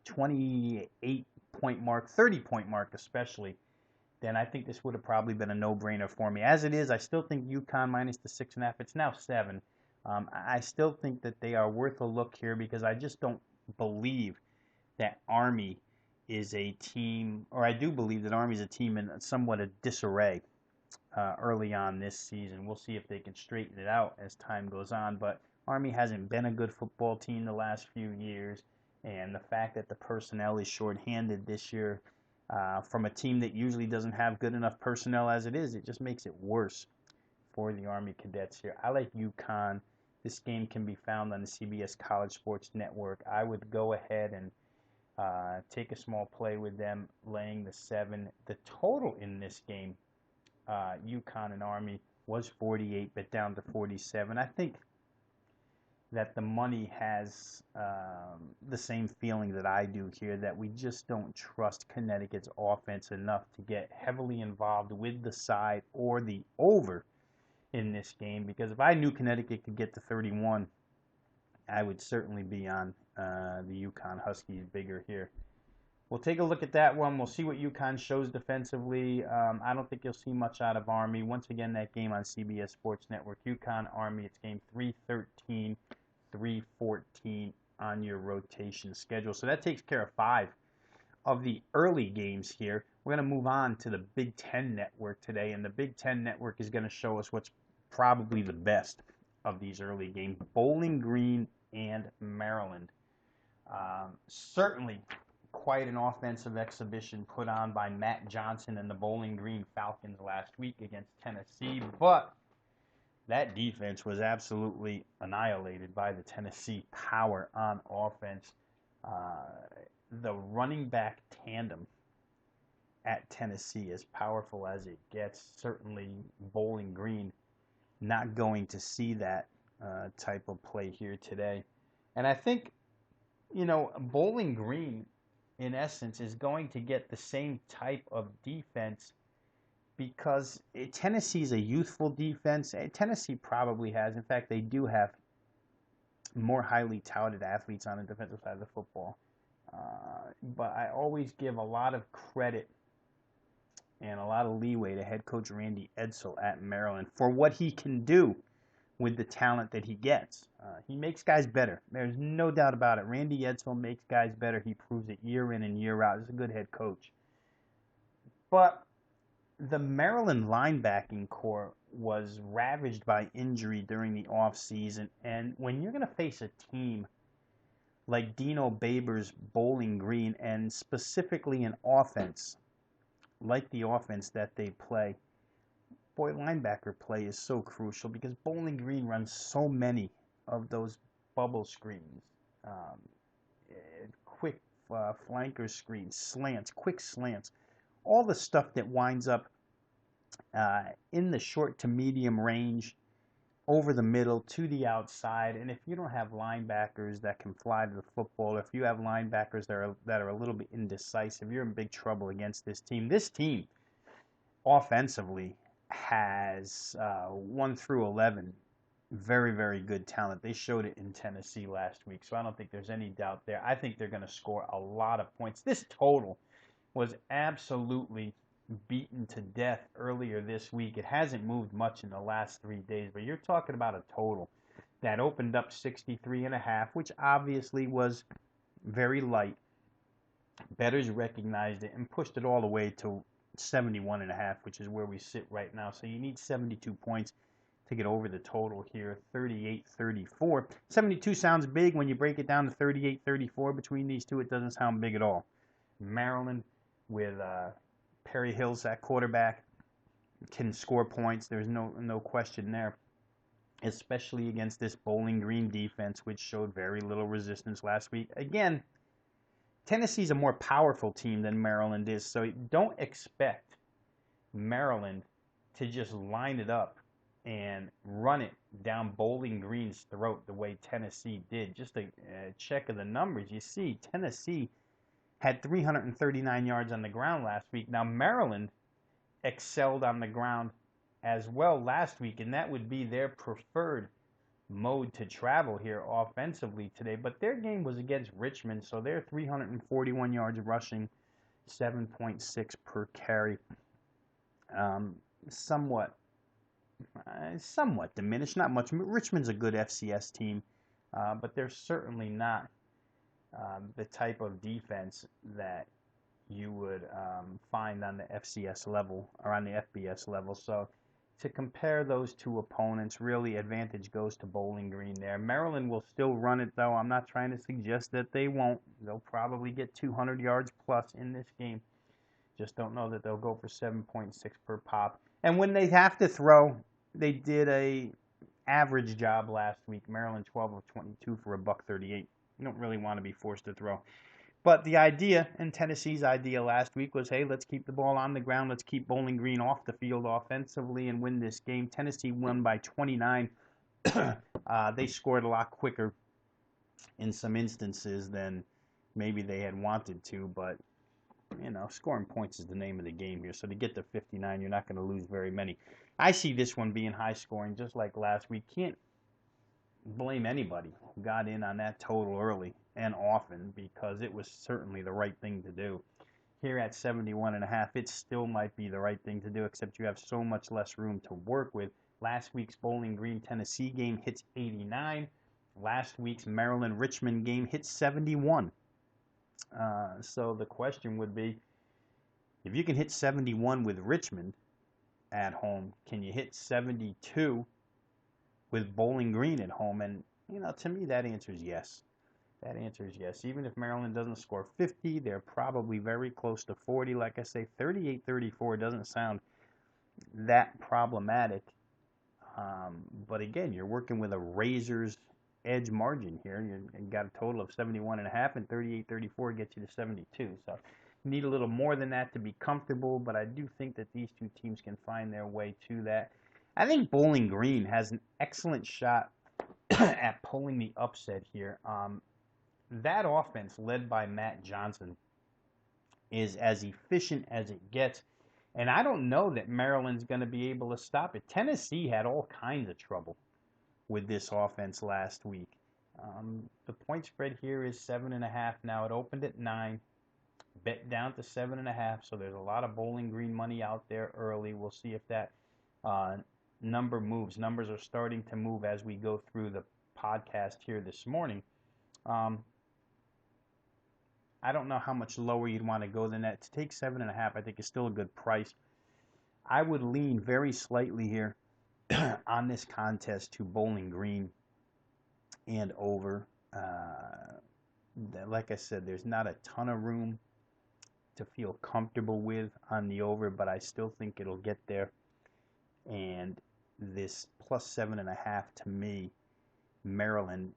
28-point mark, 30-point mark especially, then I think this would have probably been a no-brainer for me. As it is, I still think UConn minus the 6.5. It's now 7. I still think that they are worth a look here because I just don't believe that Army is a team, or I do believe that Army is a team in somewhat a disarray early on this season. We'll see if they can straighten it out as time goes on, but Army hasn't been a good football team the last few years, and the fact that the personnel is shorthanded this year from a team that usually doesn't have good enough personnel as it is, it just makes it worse for the Army cadets here. I like UConn. This game can be found on the CBS College Sports Network. I would go ahead and take a small play with them laying the 7. The total in this game, UConn and Army, was 48, but down to 47. I think that the money has the same feeling that I do here, that we just don't trust Connecticut's offense enough to get heavily involved with the side or the over in this game, because if I knew Connecticut could get to 31, I would certainly be on the UConn Huskies bigger here. We'll take a look at that one. We'll see what UConn shows defensively. I don't think you'll see much out of Army. Once again, that game on CBS Sports Network. UConn Army, it's game 313, 314 on your rotation schedule. So that takes care of 5 of the early games here. We're going to move on to the Big Ten Network today, and the Big Ten Network is going to show us what's probably the best of these early games, Bowling Green and Maryland. Certainly quite an offensive exhibition put on by Matt Johnson and the Bowling Green Falcons last week against Tennessee, but that defense was absolutely annihilated by the Tennessee power on offense. Uh, the running back tandem at Tennessee, as powerful as it gets, certainly Bowling Green not going to see that type of play here today. And I think, Bowling Green, in essence, is going to get the same type of defense because Tennessee's a youthful defense. Tennessee probably has. In fact, they do have more highly touted athletes on the defensive side of the football. But I always give a lot of credit and a lot of leeway to head coach Randy Edsall at Maryland for what he can do with the talent that he gets. He makes guys better. There's no doubt about it. Randy Edsall makes guys better. He proves it year in and year out. He's a good head coach. But the Maryland linebacking core was ravaged by injury during the offseason. And when you're going to face a team like Dino Babers' Bowling Green, and specifically an offense like the offense that they play, boy, linebacker play is so crucial because Bowling Green runs so many of those bubble screens, quick flanker screens, slants, quick slants, all the stuff that winds up in the short to medium range, over the middle, to the outside. And if you don't have linebackers that can fly to the football, if you have linebackers that are a little bit indecisive, you're in big trouble against this team. This team, offensively, has 1 through 11 very, very good talent. They showed it in Tennessee last week, so I don't think there's any doubt there. I think they're going to score a lot of points. This total was absolutely beaten to death earlier this week. It hasn't moved much in the last 3 days, but you're talking about a total that opened up 63.5, which obviously was very light. Bettors recognized it and pushed it all the way to 71.5, which is where we sit right now. So you need 72 points to get over the total here, 38-34. 72 sounds big. When you break it down to 38-34 between these two, it doesn't sound big at all. Maryland with Perry Hills at quarterback can score points. There's no question there, especially against this Bowling Green defense, which showed very little resistance last week. Again, Tennessee's a more powerful team than Maryland is, so don't expect Maryland to just line it up and run it down Bowling Green's throat the way Tennessee did. Just a check of the numbers. You see, Tennessee had 339 yards on the ground last week. Now, Maryland excelled on the ground as well last week, and that would be their preferred mode to travel here offensively today. But their game was against Richmond, so they're 341 yards rushing, 7.6 per carry. Somewhat diminished, not much. Richmond's a good FCS team, but they're certainly not the type of defense that you would find on the FCS level or on the FBS level. So to compare those two opponents, really advantage goes to Bowling Green there. Maryland will still run it, though. I'm not trying to suggest that they won't. They'll probably get 200 yards plus in this game. Just don't know that they'll go for 7.6 per pop. And when they have to throw, they did a average job last week. Maryland 12 of 22 for $138. You don't really want to be forced to throw. But the idea, and Tennessee's idea last week was, hey, let's keep the ball on the ground. Let's keep Bowling Green off the field offensively and win this game. Tennessee won by 29. They scored a lot quicker in some instances than maybe they had wanted to. But, scoring points is the name of the game here. So to get to 59, you're not going to lose very many. I see this one being high scoring just like last week. Can't blame anybody who got in on that total early and often because it was certainly the right thing to do. Here at 71.5, it still might be the right thing to do, except you have so much less room to work with. Last week's Bowling Green Tennessee game hits 89. Last week's Maryland Richmond game hits 71. So the question would be, if you can hit 71 with Richmond at home, can you hit 72 with Bowling Green at home? And, to me, that answer is yes. That answer is yes. Even if Maryland doesn't score 50, they're probably very close to 40. Like I say, 38-34 doesn't sound that problematic. But again, you're working with a razor's edge margin here. You got a total of 71.5, and 38-34 gets you to 72. So you need a little more than that to be comfortable, but I do think that these two teams can find their way to that. I think Bowling Green has an excellent shot at pulling the upset here. That offense, led by Matt Johnson, is as efficient as it gets. And I don't know that Maryland's going to be able to stop it. Tennessee had all kinds of trouble with this offense last week. The point spread here is 7.5 now. It opened at 9, bet down to 7.5. So there's a lot of Bowling Green money out there early. We'll see if that number moves. Numbers are starting to move as we go through the podcast here this morning. I don't know how much lower you'd want to go than that. To take 7.5, I think is still a good price. I would lean very slightly here on this contest to Bowling Green and over. Like I said, there's not a ton of room to feel comfortable with on the over, but I still think it'll get there. And this plus 7.5, to me, Maryland,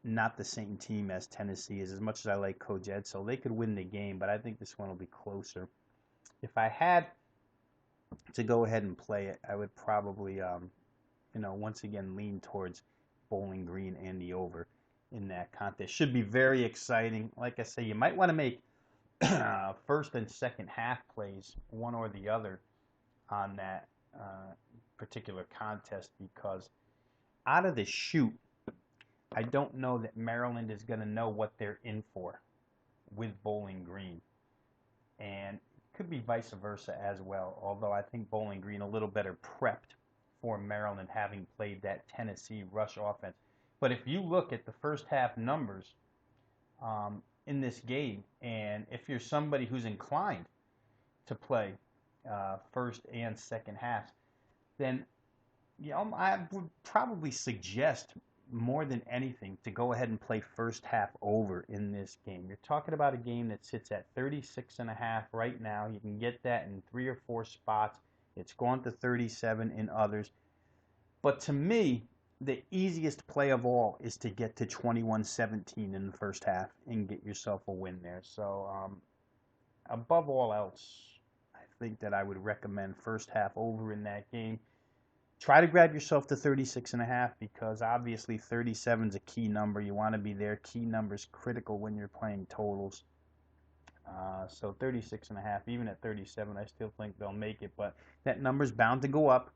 not the same team as Tennessee is, as much as I like Coach Ed, so they could win the game, but I think this one will be closer. If I had to go ahead and play it, I would probably, once again lean towards Bowling Green and the over in that contest. Should be very exciting. Like I say, you might want to make first and second half plays, one or the other, on that particular contest, because out of the chute, I don't know that Maryland is going to know what they're in for with Bowling Green. And it could be vice versa as well, although I think Bowling Green a little better prepped for Maryland, having played that Tennessee rush offense. But if you look at the first half numbers in this game, and if you're somebody who's inclined to play first and second half, then I would probably suggest more than anything to go ahead and play first half over in this game. You're talking about a game that sits at 36.5 right now. You can get that in 3 or 4 spots. It's gone to 37 in others. But to me, the easiest play of all is to get to 21-17 in the first half and get yourself a win there. So above all else, I think that I would recommend first half over in that game. Try to grab yourself to 36.5, because obviously 37 is a key number. You want to be there. Key number's critical when you're playing totals. So 36.5, even at 37, I still think they'll make it. But that number's bound to go up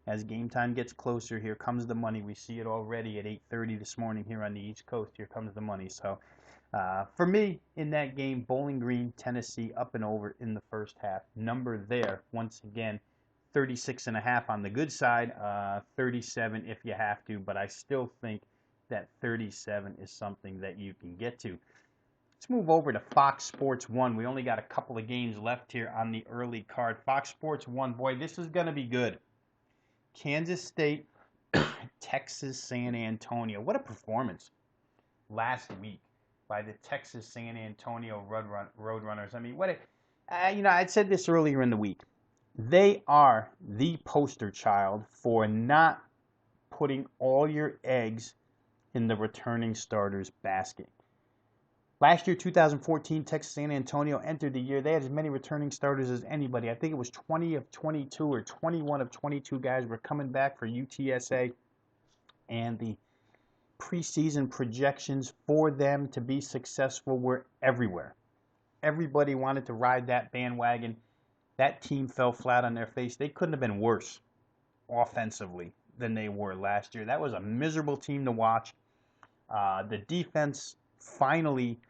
as game time gets closer. Here comes the money. We see it already at 8:30 this morning here on the East Coast. Here comes the money. So for me, in that game, Bowling Green, Tennessee, up and over in the first half. Number there, once again, 36.5 on the good side, 37 if you have to, but I still think that 37 is something that you can get to. Let's move over to Fox Sports 1. We only got a couple of games left here on the early card. Fox Sports 1, boy, this is going to be good. Kansas State, Texas San Antonio. What a performance last week by the Texas San Antonio Roadrunners. I mean, I said this earlier in the week. They are the poster child for not putting all your eggs in the returning starters basket. Last year, 2014, Texas San Antonio entered the year. They had as many returning starters as anybody. I think it was 20 of 22 or 21 of 22 guys were coming back for UTSA. And the preseason projections for them to be successful were everywhere. Everybody wanted to ride that bandwagon. That team fell flat on their face. They couldn't have been worse offensively than they were last year. That was a miserable team to watch. The defense finally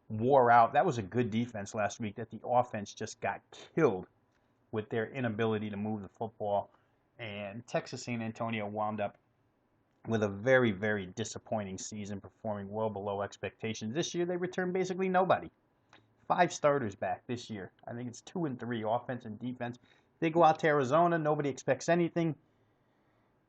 wore out. That was a good defense last week, that the offense just got killed with their inability to move the football. And Texas San Antonio wound up with a very, very disappointing season, performing well below expectations. This year, they returned basically nobody. 5 starters back this year. I think it's 2 and 3, offense and defense. They go out to Arizona. Nobody expects anything.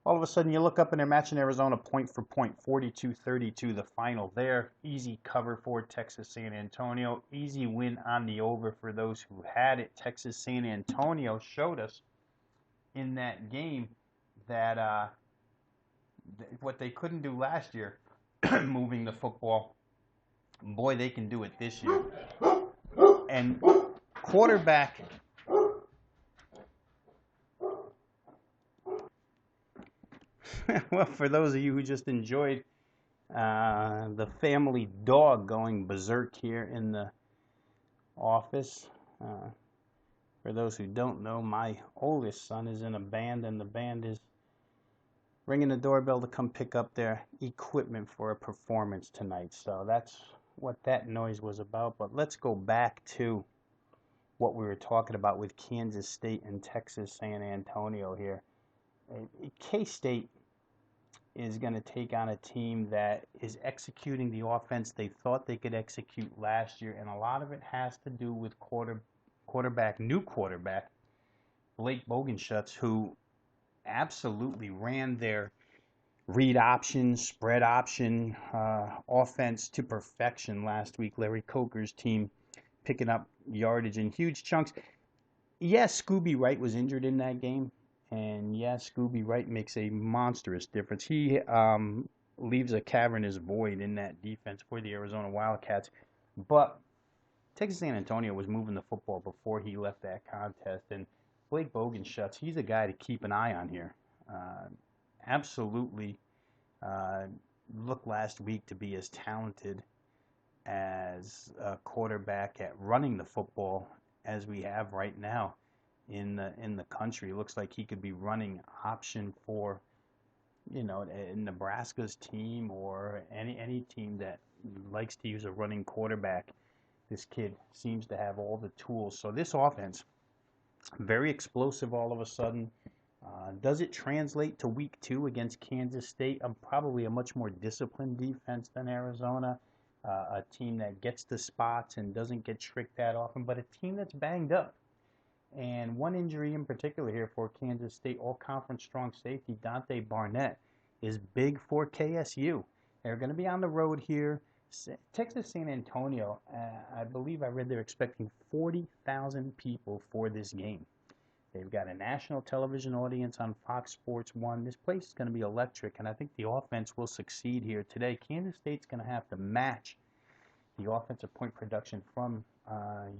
All of a sudden, you look up and they're matching Arizona point for point, 42-32, the final there. Easy cover for Texas San Antonio. Easy win on the over for those who had it. Texas San Antonio showed us in that game that what they couldn't do last year, moving the football, boy, they can do it this year. And quarterback, well, for those of you who just enjoyed the family dog going berserk here in the office. For those who don't know, my oldest son is in a band, and the band is ringing the doorbell to come pick up their equipment for a performance tonight. So that's what that noise was about. But let's go back to what we were talking about with Kansas State and Texas San Antonio here. K-State is going to take on a team that is executing the offense they thought they could execute last year, and a lot of it has to do with new quarterback, Blake Bogenschutz, who absolutely ran their read option, spread option offense to perfection last week. Larry Coker's team picking up yardage in huge chunks. Yes, Scooby Wright was injured in that game. And yes, Scooby Wright makes a monstrous difference. He leaves a cavernous void in that defense for the Arizona Wildcats. But Texas San Antonio was moving the football before he left that contest. And Blake Bogenschutz, he's a guy to keep an eye on here. Absolutely looked last week to be as talented as a quarterback at running the football as we have right now in the country. It looks like he could be running option for, Nebraska's team or any team that likes to use a running quarterback. This kid seems to have all the tools. So this offense, very explosive all of a sudden. Does it translate to week 2 against Kansas State? Probably a much more disciplined defense than Arizona. A team that gets the spots and doesn't get tricked that often, but a team that's banged up. And one injury in particular here for Kansas State, all-conference strong safety Dante Barnett, is big for KSU. They're going to be on the road here. Texas San Antonio, I believe I read they're expecting 40,000 people for this game. They've got a national television audience on Fox Sports 1. This place is going to be electric, and I think the offense will succeed here today. Kansas State's going to have to match the offensive point production from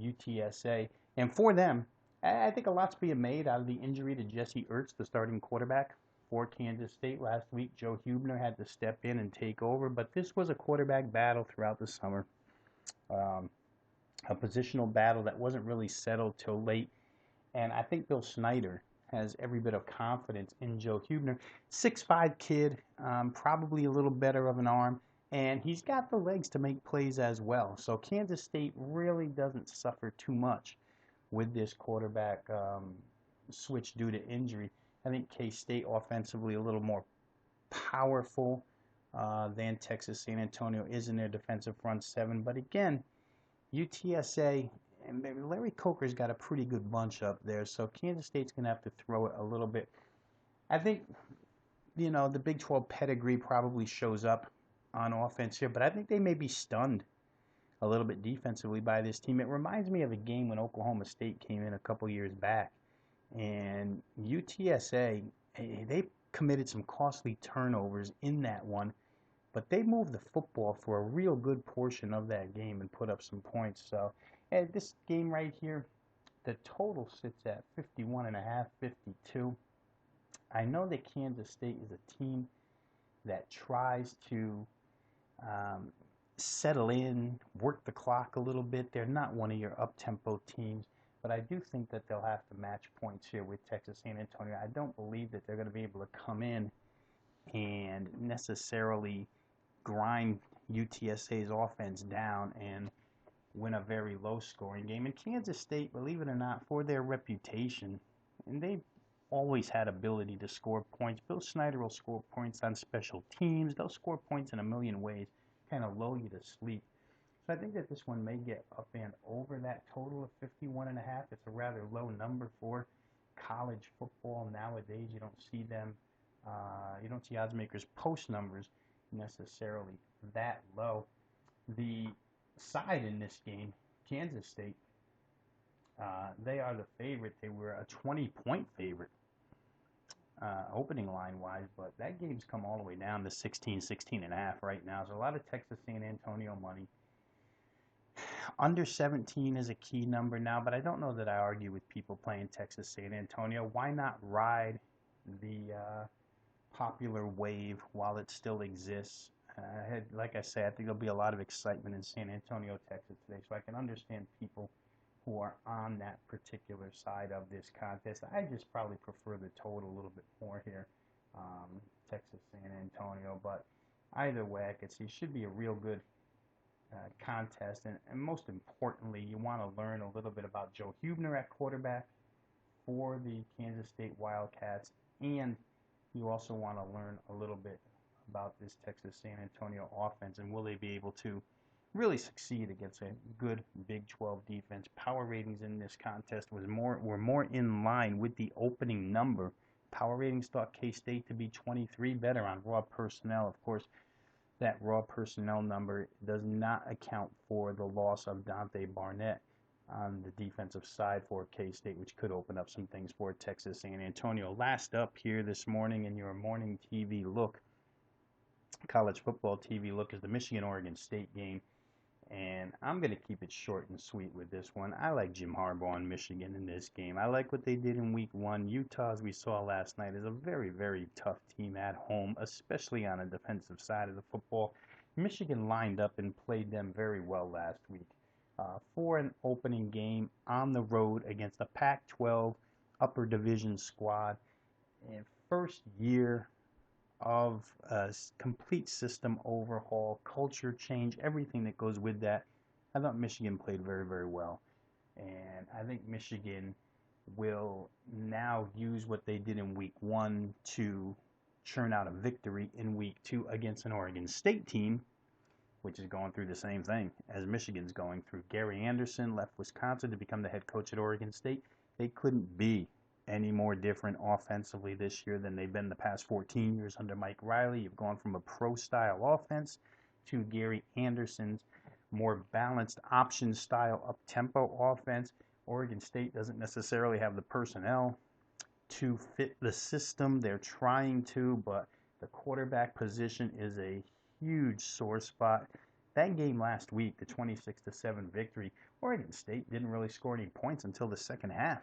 UTSA. And for them, I think a lot's being made out of the injury to Jesse Ertz, the starting quarterback for Kansas State last week. Joe Huebner had to step in and take over, but this was a quarterback battle throughout the summer. A positional battle that wasn't really settled till late. And I think Bill Snyder has every bit of confidence in Joe Huebner. 6'5" kid, probably a little better of an arm, and he's got the legs to make plays as well. So Kansas State really doesn't suffer too much with this quarterback switch due to injury. I think K-State offensively a little more powerful than Texas San Antonio is in their defensive front seven. But again, UTSA, and Larry Coker's got a pretty good bunch up there, so Kansas State's going to have to throw it a little bit. I think, the Big 12 pedigree probably shows up on offense here, but I think they may be stunned a little bit defensively by this team. It reminds me of a game when Oklahoma State came in a couple years back, and UTSA, they committed some costly turnovers in that one, but they moved the football for a real good portion of that game and put up some points. So this game right here, the total sits at 51.5, 52. I know that Kansas State is a team that tries to settle in, work the clock a little bit. They're not one of your up-tempo teams, but I do think that they'll have to match points here with Texas San Antonio. I don't believe that they're going to be able to come in and necessarily grind UTSA's offense down and win a very low-scoring game. And Kansas State, believe it or not, for their reputation, and they've always had ability to score points. Bill Snyder will score points on special teams. They'll score points in a million ways, kind of lull you to sleep. So I think that this one may get up and over that total of 51.5. It's a rather low number for college football nowadays. You don't see them You don't see odds makers post numbers necessarily that low. The side in this game, Kansas State, they are the favorite. They were a 20-point favorite opening line wise, but that game's come all the way down to 16, 16 and a half right now. So a lot of Texas San Antonio money. Under 17 is a key number now, but I don't know that I argue with people playing Texas San Antonio. Why not ride the popular wave while it still exists? Like I said, I think there'll be a lot of excitement in San Antonio, Texas today, so I can understand people who are on that particular side of this contest. I just probably prefer the total a little bit more here, Texas San Antonio, but either way, I could see it should be a real good contest, and most importantly, you want to learn a little bit about Joe Huebner at quarterback for the Kansas State Wildcats, and you also want to learn a little bit about this Texas San Antonio offense, and will they be able to really succeed against a good Big 12 defense. Power ratings in this contest were more in line with the opening number. Power ratings thought K-State to be 23 better on raw personnel. Of course, that raw personnel number does not account for the loss of Dante Barnett on the defensive side for K-State, which could open up some things for Texas San Antonio. Last up here this morning in your morning TV look, college football TV look, is the Michigan-Oregon State game. And I'm going to keep it short and sweet with this one. I like Jim Harbaugh and Michigan in this game. I like what they did in week one. Utah, as we saw last night, is a very, very tough team at home, especially on the defensive side of the football. Michigan lined up and played them very well last week for an opening game on the road against a Pac-12 upper division squad. And first year of a complete system overhaul, culture change, everything that goes with that. I thought Michigan played very, very well. And I think Michigan will now use what they did in week one to churn out a victory in week two against an Oregon State team, which is going through the same thing as Michigan's going through. Gary Anderson left Wisconsin to become the head coach at Oregon State. They couldn't be any more different offensively this year than they've been the past 14 years under Mike Riley. You've gone from a pro-style offense to Gary Anderson's more balanced option-style up-tempo offense. Oregon State doesn't necessarily have the personnel to fit the system. They're trying to, but the quarterback position is a huge sore spot. That game last week, the 26-7 victory, Oregon State didn't really score any points until the second half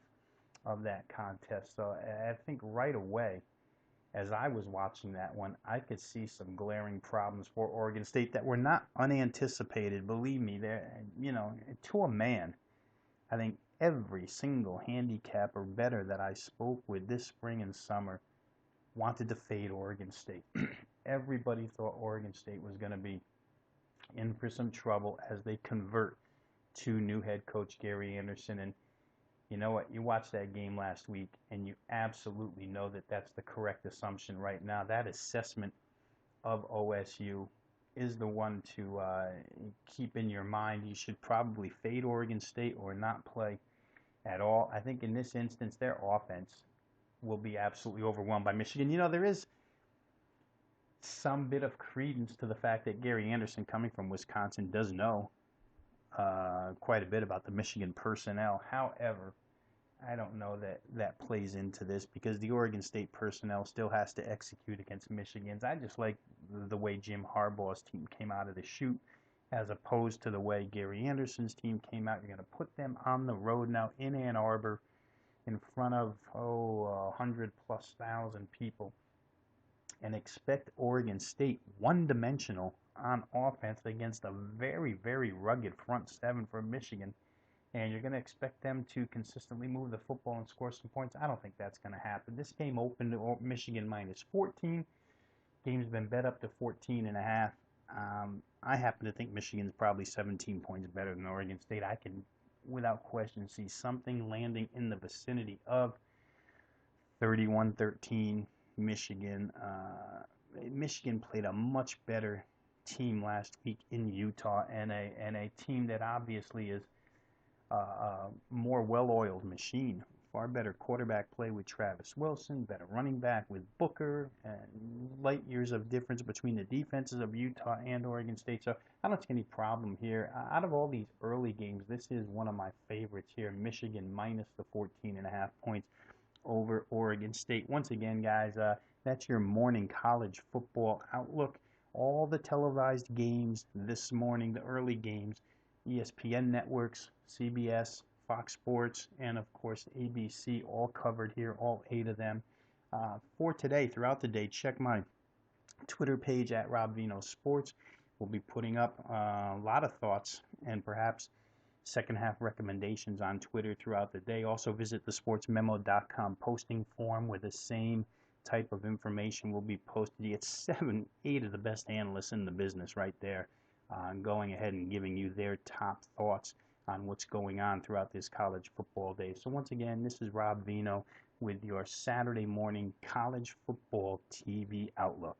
of that contest. So I think right away, as I was watching that one, I could see some glaring problems for Oregon State that were not unanticipated. Believe me, to a man, I think every single handicapper better that I spoke with this spring and summer wanted to fade Oregon State. Everybody thought Oregon State was going to be in for some trouble as they convert to new head coach Gary Anderson. And you know what? You watched that game last week, and you absolutely know that that's the correct assumption right now. That assessment of OSU is the one to keep in your mind. You should probably fade Oregon State or not play at all. I think in this instance, their offense will be absolutely overwhelmed by Michigan. There is some bit of credence to the fact that Gary Anderson, coming from Wisconsin, does know quite a bit about the Michigan personnel. However, I don't know that that plays into this because the Oregon State personnel still has to execute against Michigan's. I just like the way Jim Harbaugh's team came out of the chute as opposed to the way Gary Anderson's team came out. You're going to put them on the road now in Ann Arbor in front of 100+ thousand people and expect Oregon State one-dimensional on offense against a very, very rugged front seven for Michigan, and you're going to expect them to consistently move the football and score some points. I don't think that's going to happen. This game opened to Michigan minus 14. Game's been bet up to 14.5. I happen to think Michigan's probably 17 points better than Oregon State. I can, without question, see something landing in the vicinity of 31-13 Michigan. Michigan played a much better team last week in Utah, and a team that obviously is a more well-oiled machine far better quarterback play with Travis Wilson, better running back with Booker, and light years of difference between the defenses of Utah and Oregon State. So I don't see any problem here. Out of all these early games, this is one of my favorites here. Michigan minus the 14.5 points over Oregon State. Once again, guys, that's your morning college football outlook. All the televised games this morning, the early games, ESPN networks, CBS, Fox Sports, and of course ABC, all covered here, all 8 of them. For today, throughout the day, check my Twitter page at Rob Vino Sports. We'll be putting up a lot of thoughts and perhaps second half recommendations on Twitter throughout the day. Also visit the sportsmemo.com posting form where the same type of information will be posted. You get 8 of the best analysts in the business right there going ahead and giving you their top thoughts on what's going on throughout this college football day. So once again, this is Rob Vino with your Saturday morning college football TV outlook.